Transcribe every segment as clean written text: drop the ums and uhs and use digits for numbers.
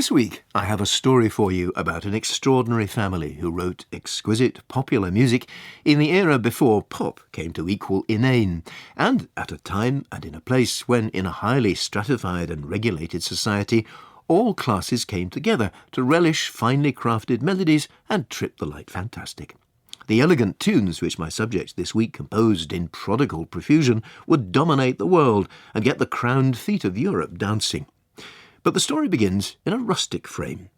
This week, I have a story for you about an extraordinary family who wrote exquisite popular music in the era before pop came to equal inane, and at a time and in a place when, in a highly stratified and regulated society, all classes came together to relish finely crafted melodies and trip the light fantastic. The elegant tunes which my subject this week composed in prodigal profusion would dominate the world and get the crowned feet of Europe dancing. But the story begins in a rustic frame.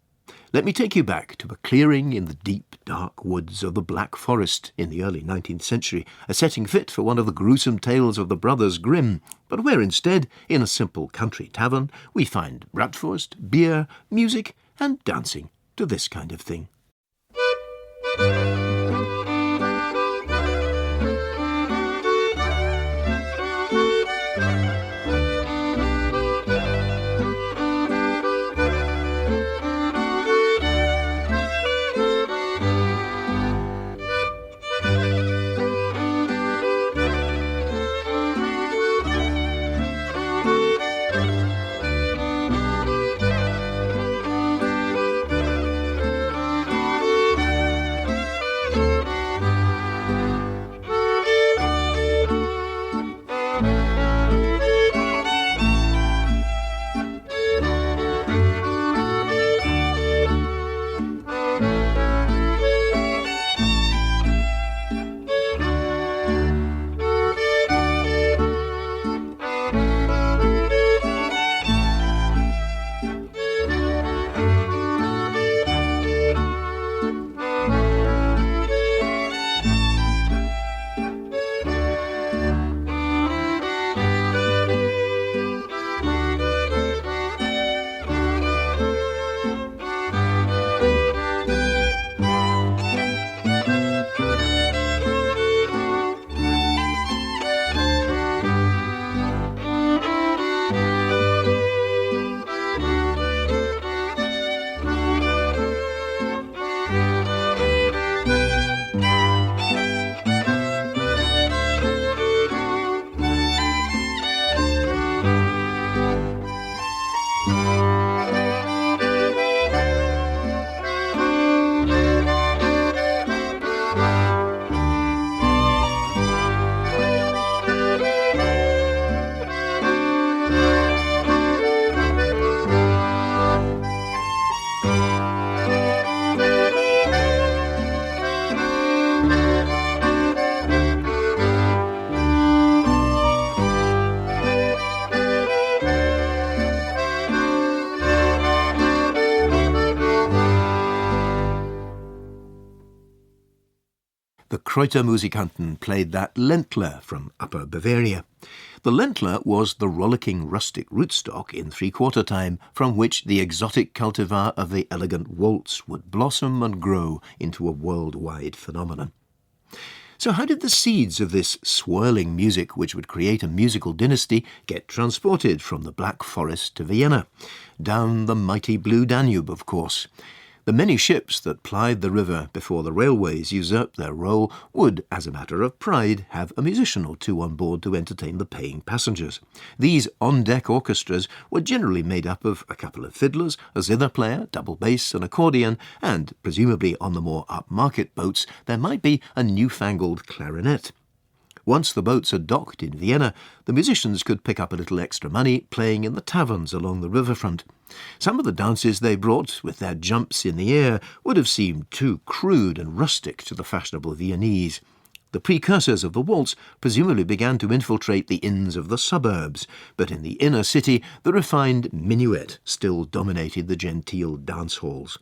Let me take you back to a clearing in the deep, dark woods of the Black Forest in the early 19th century, a setting fit for one of the gruesome tales of the Brothers Grimm, but where instead, in a simple country tavern, we find bratwurst, beer, music, and dancing to this kind of thing. The Kreutermusikanten played that Ländler from Upper Bavaria. The Ländler was the rollicking rustic rootstock in three-quarter time from which the exotic cultivar of the elegant waltz would blossom and grow into a worldwide phenomenon. So how did the seeds of this swirling music, which would create a musical dynasty, get transported from the Black Forest to Vienna? Down the mighty blue Danube, of course. The many ships that plied the river before the railways usurped their role would, as a matter of pride, have a musician or two on board to entertain the paying passengers. These on-deck orchestras were generally made up of a couple of fiddlers, a zither player, double bass, an accordion, and, presumably on the more upmarket boats, there might be a newfangled clarinet. Once the boats had docked in Vienna, the musicians could pick up a little extra money playing in the taverns along the riverfront. Some of the dances they brought, with their jumps in the air, would have seemed too crude and rustic to the fashionable Viennese. The precursors of the waltz presumably began to infiltrate the inns of the suburbs, but in the inner city the refined minuet still dominated the genteel dance halls.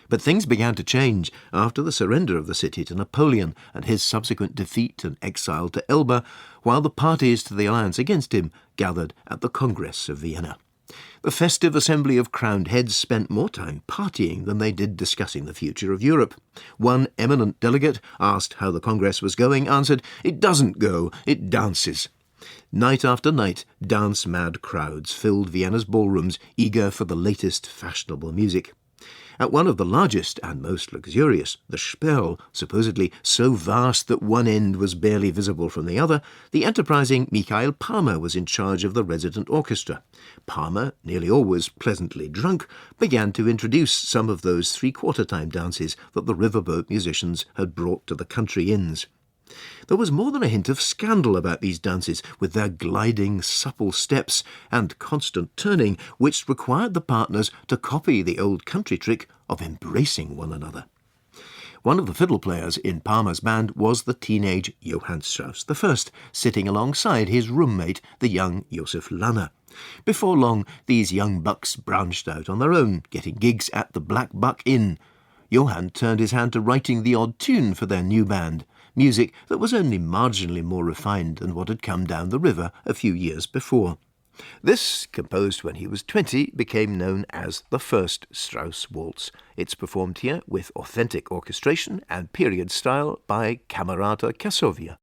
But things began to change after the surrender of the city to Napoleon and his subsequent defeat and exile to Elba, while the parties to the alliance against him gathered at the Congress of Vienna. The festive assembly of crowned heads spent more time partying than they did discussing the future of Europe. One eminent delegate, asked how the Congress was going, answered, "It doesn't go, it dances." Night after night, dance-mad crowds filled Vienna's ballrooms, eager for the latest fashionable music. At one of the largest and most luxurious, the Sperl, supposedly so vast that one end was barely visible from the other, the enterprising Michael Palmer was in charge of the resident orchestra. Palmer, nearly always pleasantly drunk, began to introduce some of those three-quarter-time dances that the riverboat musicians had brought to the country inns. There was more than a hint of scandal about these dances, with their gliding, supple steps and constant turning, which required the partners to copy the old country trick of embracing one another. One of the fiddle players in Palmer's band was the teenage Johann Strauss I, sitting alongside his roommate, the young Josef Lanner. Before long, these young bucks branched out on their own, getting gigs at the Black Buck Inn. Johann turned his hand to writing the odd tune for their new band, music that was only marginally more refined than what had come down the river a few years before. This, composed when he was 20, became known as the first Strauss waltz. It's performed here with authentic orchestration and period style by Camerata Casovia.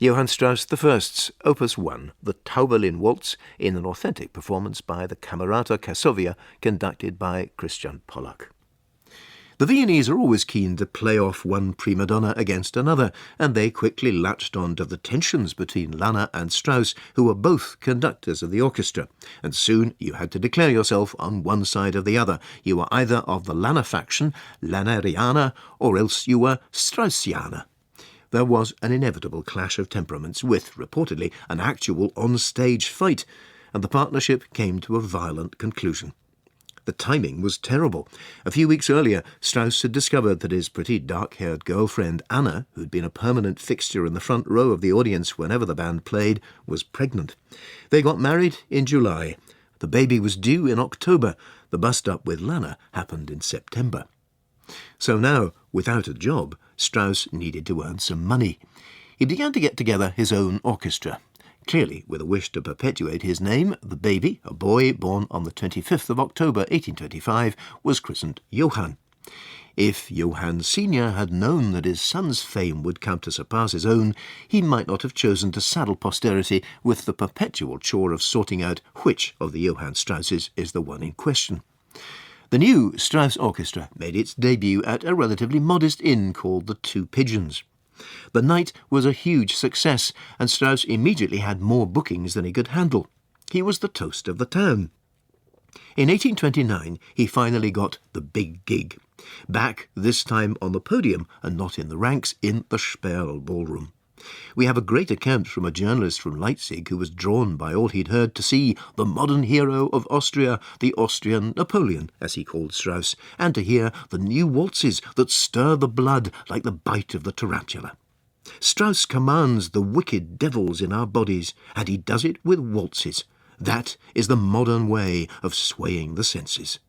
Johann Strauss I's Opus 1, the Tauberlin Waltz, in an authentic performance by the Camerata Kassovia, conducted by Christian Pollack. The Viennese are always keen to play off one prima donna against another, and they quickly latched on to the tensions between Lanner and Strauss, who were both conductors of the orchestra, and soon you had to declare yourself on one side or the other. You were either of the Lanner faction, Lannerianer, or else you were Straussianer. There was an inevitable clash of temperaments with, reportedly, an actual on-stage fight, and the partnership came to a violent conclusion. The timing was terrible. A few weeks earlier, Strauss had discovered that his pretty dark-haired girlfriend, Anna, who'd been a permanent fixture in the front row of the audience whenever the band played, was pregnant. They got married in July. The baby was due in October. The bust-up with Lanner happened in September. So now, without a job, Strauss needed to earn some money. He began to get together his own orchestra. Clearly, with a wish to perpetuate his name, the baby, a boy born on the 25th of October 1825, was christened Johann. If Johann Sr. had known that his son's fame would come to surpass his own, he might not have chosen to saddle posterity with the perpetual chore of sorting out which of the Johann Strausses is the one in question. The new Strauss Orchestra made its debut at a relatively modest inn called the Two Pigeons. The night was a huge success, and Strauss immediately had more bookings than he could handle. He was the toast of the town. In 1829, he finally got the big gig, back this time on the podium and not in the ranks in the Sperl ballroom. We have a great account from a journalist from Leipzig who was drawn by all he'd heard to see the modern hero of Austria, the Austrian Napoleon, as he called Strauss, and to hear the new waltzes that stir the blood like the bite of the tarantula. Strauss commands the wicked devils in our bodies, and he does it with waltzes. That is the modern way of swaying the senses.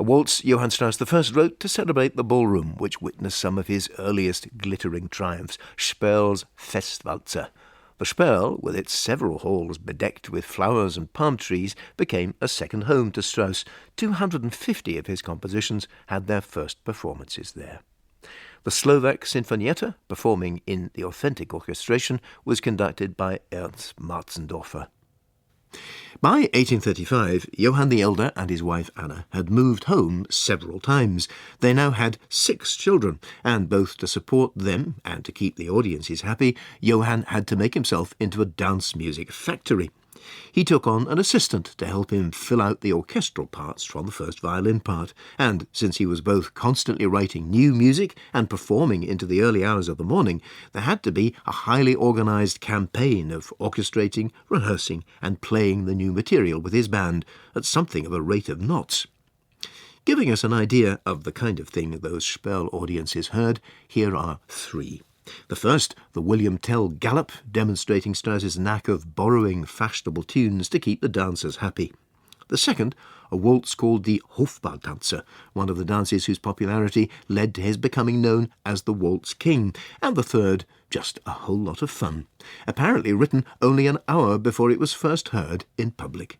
waltz Johann Strauss I wrote to celebrate the ballroom, which witnessed some of his earliest glittering triumphs, Sperl's Festwalzer. The Sperl, with its several halls bedecked with flowers and palm trees, became a second home to Strauss. 250 of his compositions had their first performances there. The Slovak Sinfonietta, performing in the authentic orchestration, was conducted by Ernst Marzendorfer. By 1835, Johann the Elder and his wife Anna had moved home several times. They now had 6 children, and both to support them and to keep the audiences happy, Johann had to make himself into a dance music factory. He took on an assistant to help him fill out the orchestral parts from the first violin part, and since he was both constantly writing new music and performing into the early hours of the morning, there had to be a highly organised campaign of orchestrating, rehearsing and playing the new material with his band at something of a rate of knots. Giving us an idea of the kind of thing those Sperl audiences heard, here are 3. The first, the William Tell Gallop, demonstrating Strauss's knack of borrowing fashionable tunes to keep the dancers happy. The second, a waltz called the Hofballdanzer, one of the dances whose popularity led to his becoming known as the Waltz King. And the third, just a whole lot of fun, apparently written only an hour before it was first heard in public.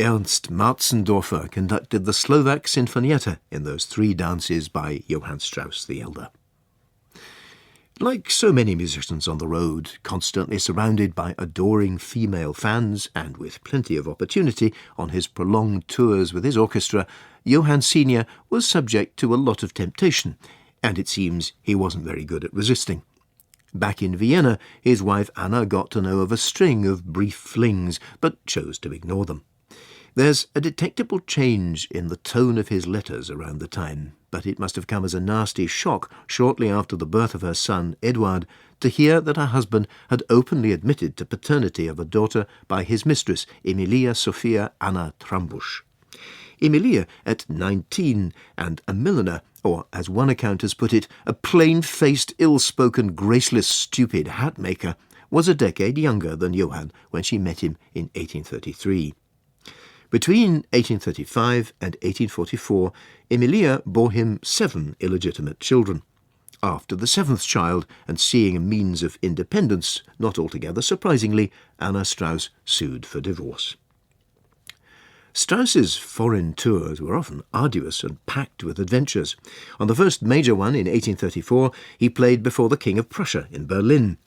Ernst Marzendorfer conducted the Slovak Sinfonietta in those 3 dances by Johann Strauss the Elder. Like so many musicians on the road, constantly surrounded by adoring female fans and with plenty of opportunity on his prolonged tours with his orchestra, Johann Senior was subject to a lot of temptation, and it seems he wasn't very good at resisting. Back in Vienna, his wife Anna got to know of a string of brief flings, but chose to ignore them. There's a detectable change in the tone of his letters around the time, but it must have come as a nasty shock shortly after the birth of her son, Eduard, to hear that her husband had openly admitted to paternity of a daughter by his mistress, Emilia Sophia Anna Trambusch. Emilia, at 19, and a milliner, or, as one account has put it, a plain-faced, ill-spoken, graceless, stupid hat-maker, was a decade younger than Johann when she met him in 1833. Between 1835 and 1844, Emilia bore him 7 illegitimate children. After the 7th child, and seeing a means of independence, not altogether surprisingly, Anna Strauss sued for divorce. Strauss's foreign tours were often arduous and packed with adventures. On the first major one in 1834, he played before the King of Prussia in Berlin.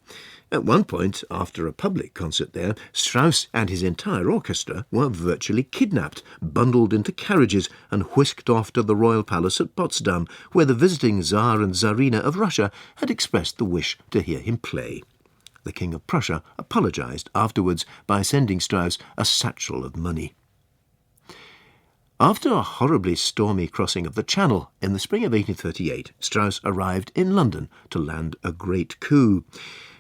At one point, after a public concert there, Strauss and his entire orchestra were virtually kidnapped, bundled into carriages and whisked off to the royal palace at Potsdam, where the visiting Tsar and Tsarina of Russia had expressed the wish to hear him play. The King of Prussia apologized afterwards by sending Strauss a satchel of money. After a horribly stormy crossing of the Channel in the spring of 1838, Strauss arrived in London to land a great coup.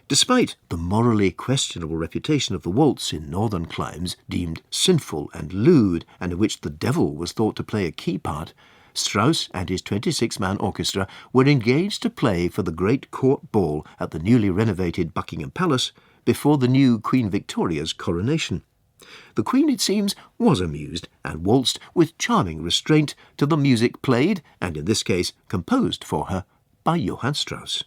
Despite the morally questionable reputation of the waltz in northern climes, deemed sinful and lewd, and in which the devil was thought to play a key part, Strauss and his 26-man orchestra were engaged to play for the great court ball at the newly renovated Buckingham Palace before the new Queen Victoria's coronation. The Queen, it seems, was amused and waltzed with charming restraint to the music played, and in this case composed for her, by Johann Strauss.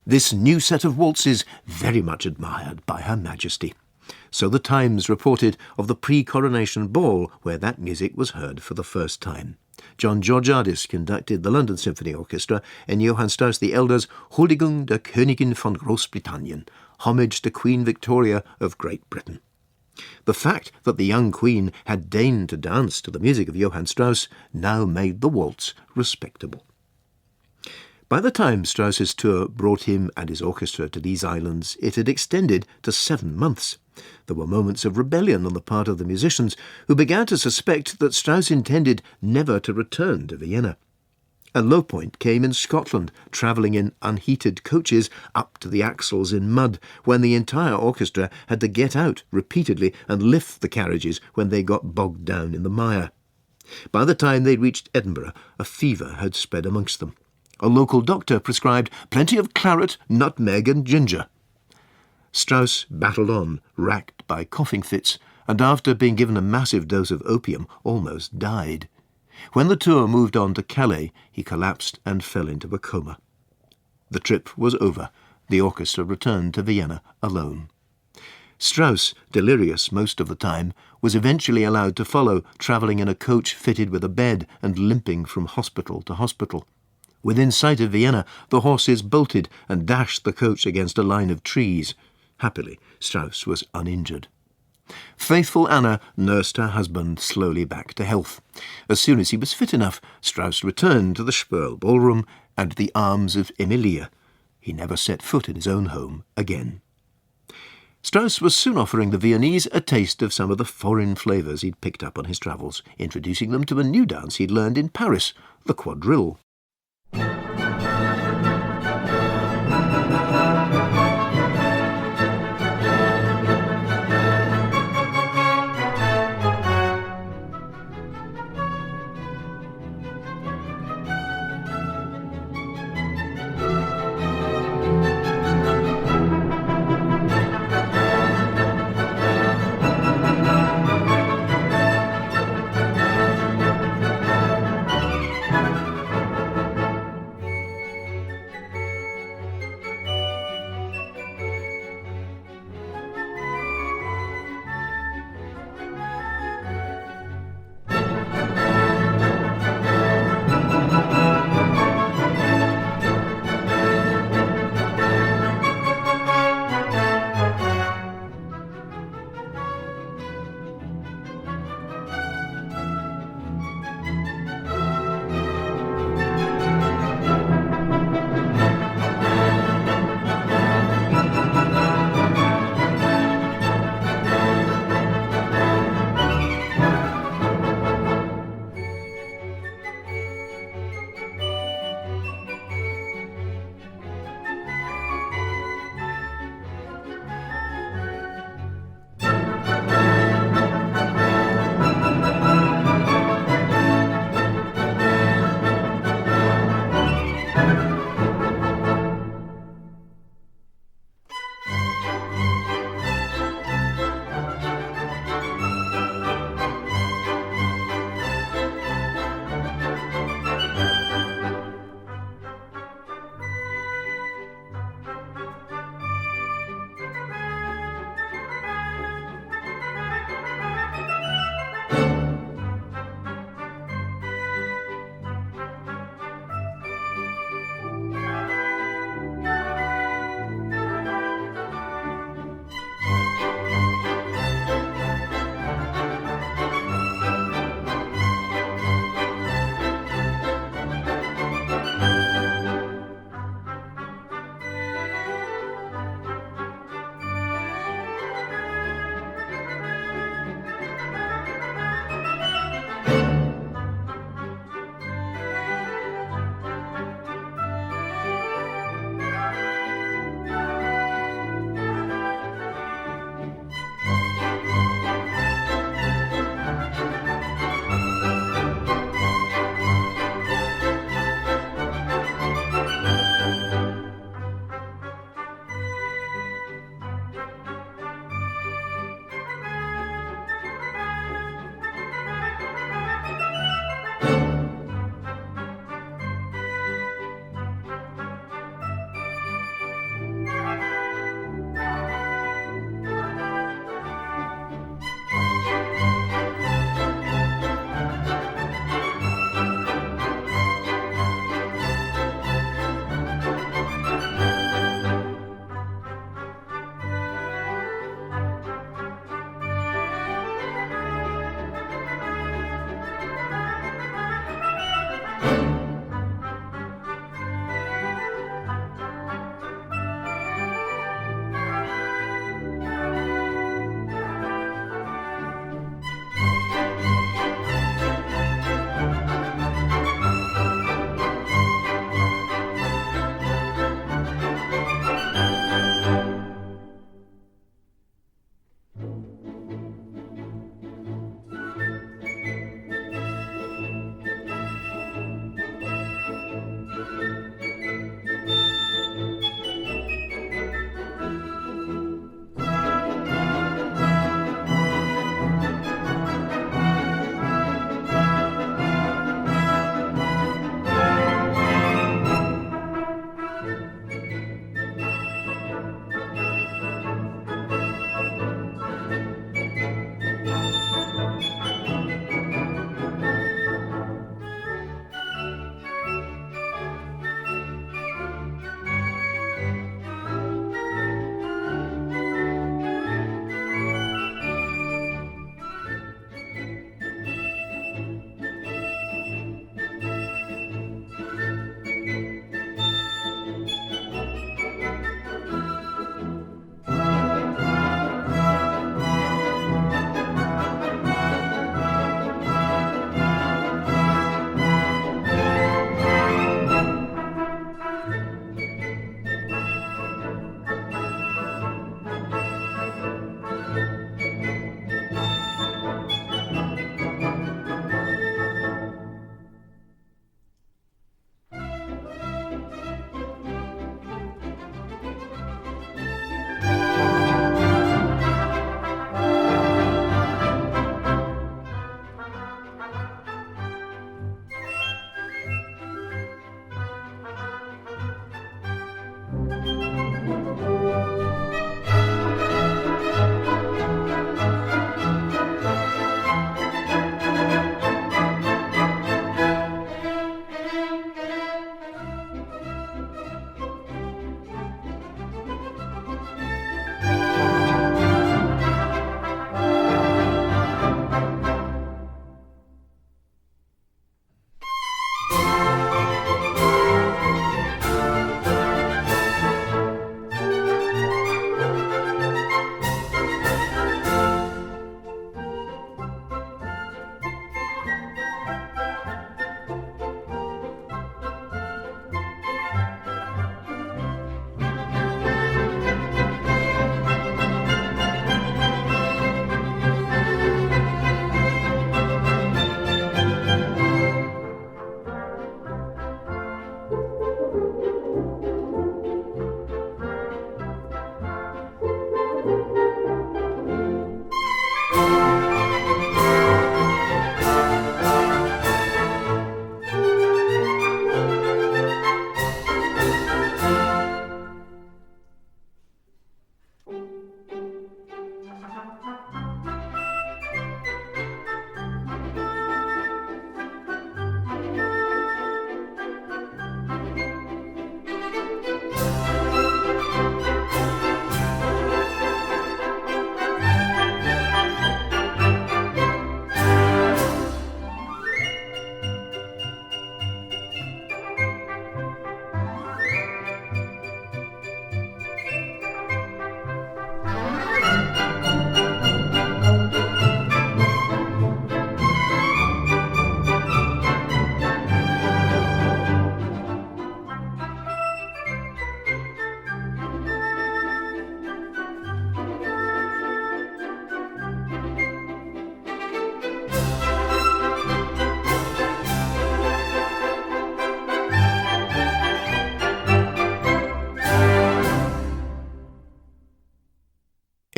This new set of waltzes very much admired by Her Majesty. So the Times reported of the pre-coronation ball where that music was heard for the first time. John Georgiadis conducted the London Symphony Orchestra in Johann Strauss I's Huldigung der Königin von Großbritannien, homage to Queen Victoria of Great Britain. The fact that the young Queen had deigned to dance to the music of Johann Strauss now made the waltz respectable. By the time Strauss's tour brought him and his orchestra to these islands, it had extended to 7 months. There were moments of rebellion on the part of the musicians, who began to suspect that Strauss intended never to return to Vienna. A low point came in Scotland, travelling in unheated coaches up to the axles in mud, when the entire orchestra had to get out repeatedly and lift the carriages when they got bogged down in the mire. By the time they reached Edinburgh, a fever had spread amongst them. A local doctor prescribed plenty of claret, nutmeg and ginger. Strauss battled on, racked by coughing fits, and after being given a massive dose of opium, almost died. When the tour moved on to Calais, he collapsed and fell into a coma. The trip was over. The orchestra returned to Vienna alone. Strauss, delirious most of the time, was eventually allowed to follow, travelling in a coach fitted with a bed and limping from hospital to hospital. Within sight of Vienna, the horses bolted and dashed the coach against a line of trees. Happily, Strauss was uninjured. Faithful Anna nursed her husband slowly back to health. As soon as he was fit enough, Strauss returned to the Sperl ballroom and the arms of Emilia. He never set foot in his own home again. Strauss was soon offering the Viennese a taste of some of the foreign flavours he'd picked up on his travels, introducing them to a new dance he'd learned in Paris, the quadrille.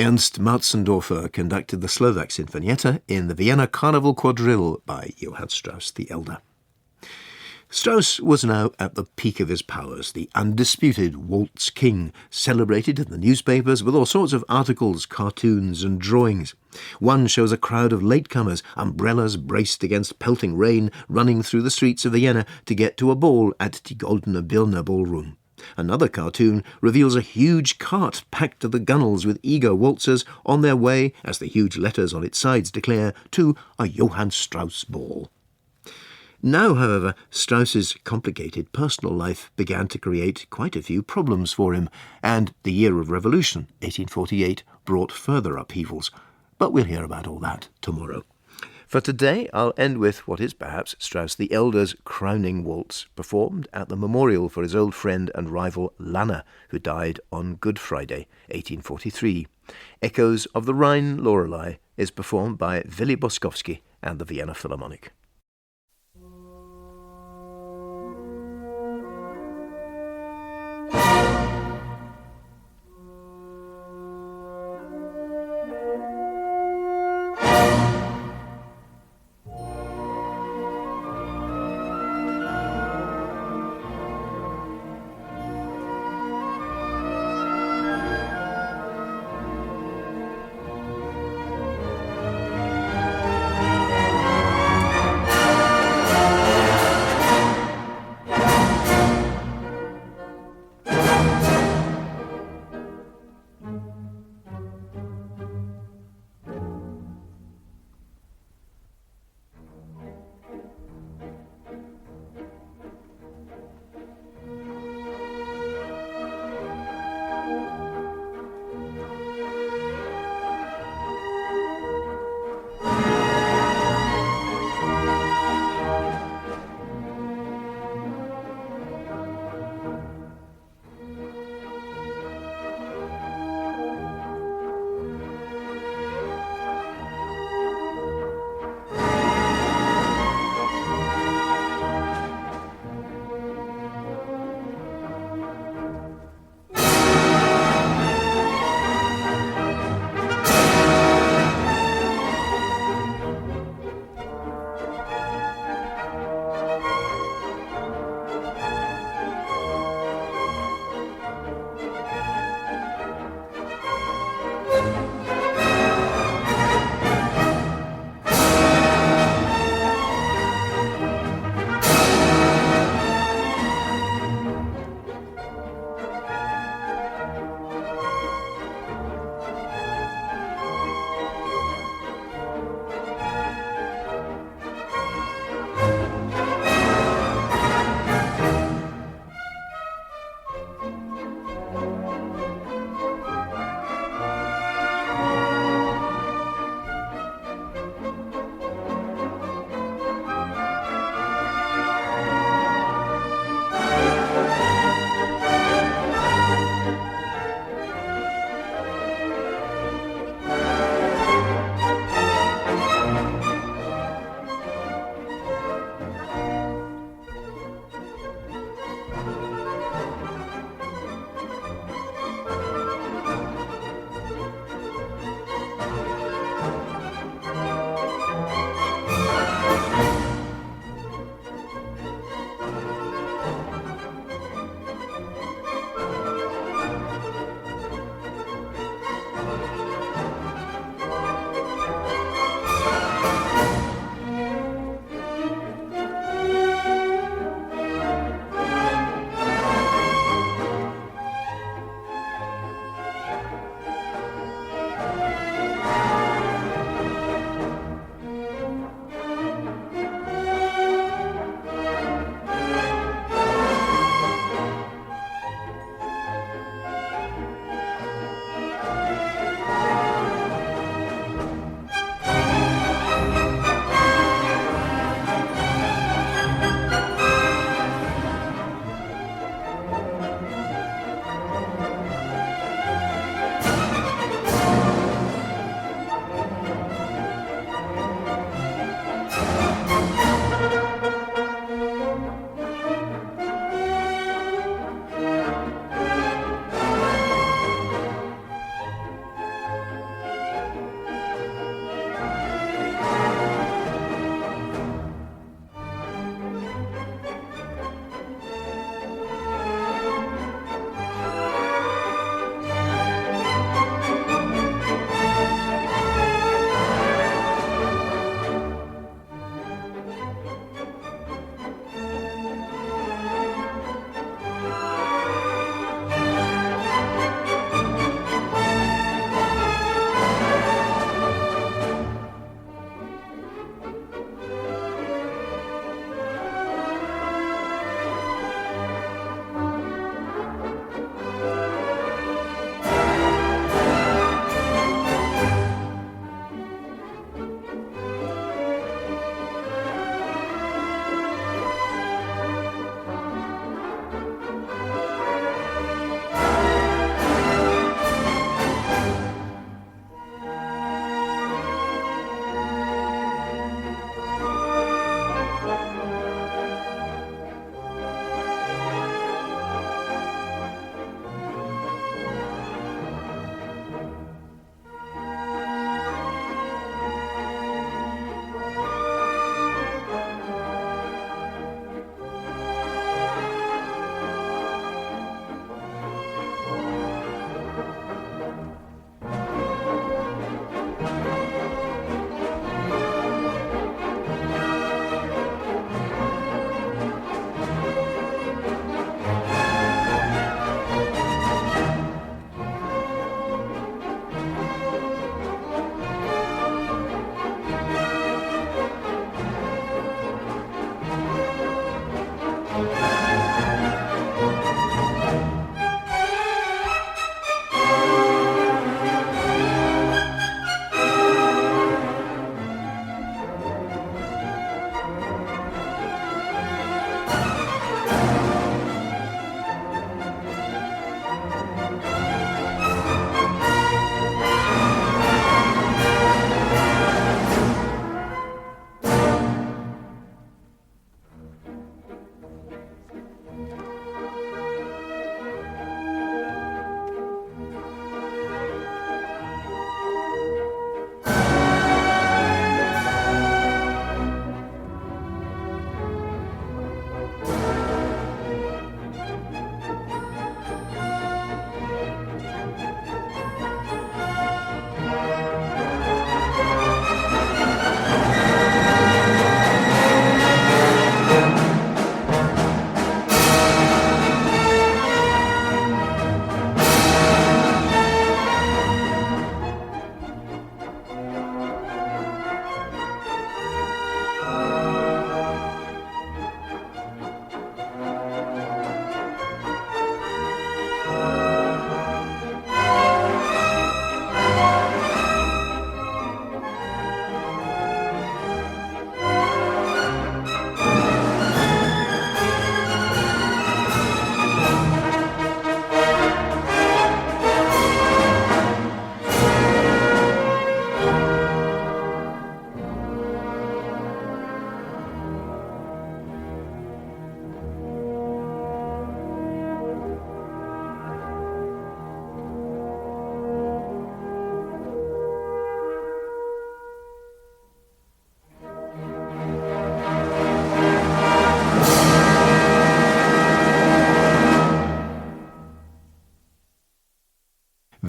Ernst Marzendorfer conducted the Slovak Sinfonietta in the Vienna Carnival Quadrille by Johann Strauss the Elder. Strauss was now at the peak of his powers, the undisputed waltz king, celebrated in the newspapers with all sorts of articles, cartoons and drawings. One shows a crowd of latecomers, umbrellas braced against pelting rain, running through the streets of Vienna to get to a ball at Die Goldene Birne ballroom. Another cartoon reveals a huge cart packed to the gunnels with eager waltzers on their way, as the huge letters on its sides declare, to a Johann Strauss ball. Now, however, Strauss's complicated personal life began to create quite a few problems for him, and the year of revolution, 1848, brought further upheavals. But we'll hear about all that tomorrow. For today, I'll end with what is perhaps Strauss the Elder's crowning waltz, performed at the memorial for his old friend and rival Lange, who died on Good Friday, 1843. Echoes of the Rhine Lorelei is performed by Willy Boskowski and the Vienna Philharmonic.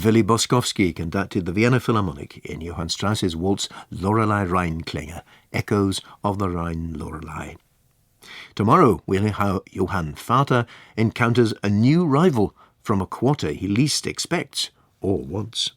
Willy Boskowski conducted the Vienna Philharmonic in Johann Strauss's waltz Lorelei Rheinklänge, Echoes of the Rhine Lorelei. Tomorrow we'll hear how Johann Vater encounters a new rival from a quarter he least expects or wants.